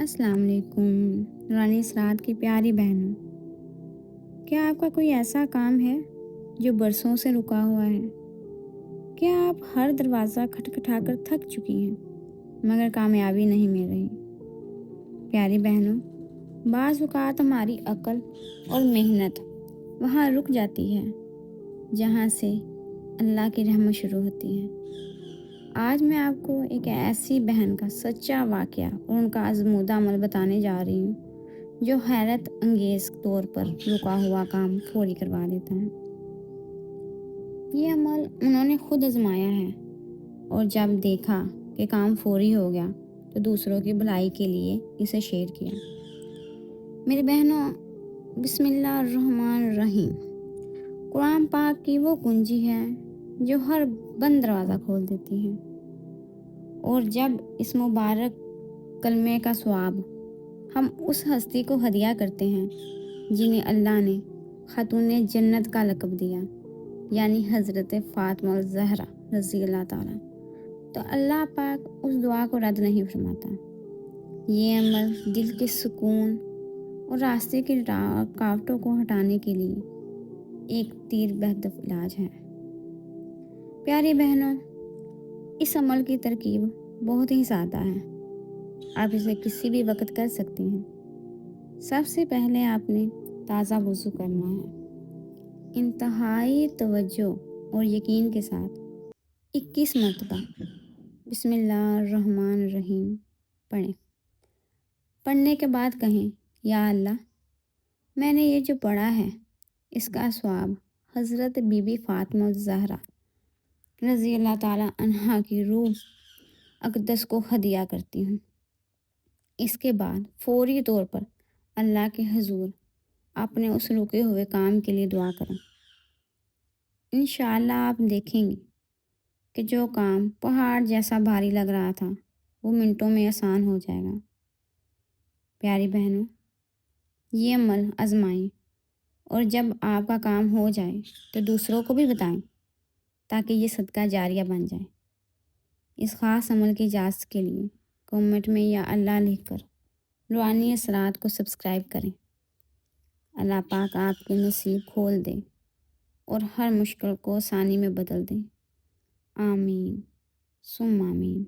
अस्सलाम वालेकुम। नूरानी इसरात की प्यारी बहनों, क्या आपका कोई ऐसा काम है जो बरसों से रुका हुआ है? क्या आप हर दरवाज़ा खटखटाकर थक चुकी हैं मगर कामयाबी नहीं मिल रही? प्यारी बहनों, बाज़ औक़ात हमारी अक्ल और मेहनत वहाँ रुक जाती है जहाँ से अल्लाह की रहमत शुरू होती है। आज मैं आपको एक ऐसी बहन का सच्चा वाक़या और उनका आज़मूदा अमल बताने जा रही हूँ जो हैरत अंगेज़ तौर पर रुका हुआ काम फौरी करवा देता है। ये अमल उन्होंने खुद आज़माया है और जब देखा कि काम फौरी हो गया तो दूसरों की भलाई के लिए इसे शेयर किया। मेरी बहनों, बिस्मिल्लाहिर्रहमानिर्रहीम कुरान पाक की वो कुंजी है जो हर बंद दरवाज़ा खोल देती है। और जब इस मुबारक कलमे का सवाब हम उस हस्ती को हदिया करते हैं जिन्हें अल्लाह ने खातून जन्नत का लक़ब दिया, यानी हज़रत फ़ातिमा ज़हरा रज़ी अल्लाह ताला, तो अल्लाह पाक उस दुआ को रद्द नहीं फरमाता। ये अमल दिल के सुकून और रास्ते की रुकावटों को हटाने के लिए एक तीर बहदफ इलाज है। प्यारी बहनों, इस अमल की तरकीब बहुत ही सादा है। आप इसे किसी भी वक्त कर सकती हैं। सबसे पहले आपने ताज़ा वज़ू करना है। इंतहाई तवज्जो और यकीन के साथ 21 मरतबा बिस्मिल्लाहिर्रहमानिर्रहीम पढ़ें। पढ़ने के बाद कहें, या अल्लाह, मैंने ये जो पढ़ा है इसका सवाब हज़रत बीबी फ़ातिमा ज़हरा रज़ी अल्लाह ताला अन्हा की रूह अक़दस को हदिया करती हूँ। इसके बाद फौरी तौर पर अल्लाह के हुज़ूर अपने उस रुके हुए काम के लिए दुआ करें। इंशाअल्लाह आप देखेंगे कि जो काम पहाड़ जैसा भारी लग रहा था वो मिनटों में आसान हो जाएगा। प्यारी बहनों, ये अमल आज़माएं और जब आपका काम हो जाए तो दूसरों को भी बताएं ताकि ये सदका जारिया बन जाए। इस ख़ास अमल की इजाज़त के लिए कमेंट में या अल्लाह लिखकर नूरानी इसरात को सब्सक्राइब करें। अल्लाह पाक आपके नसीब खोल दे और हर मुश्किल को आसानी में बदल दे। आमीन सुम्मा आमीन।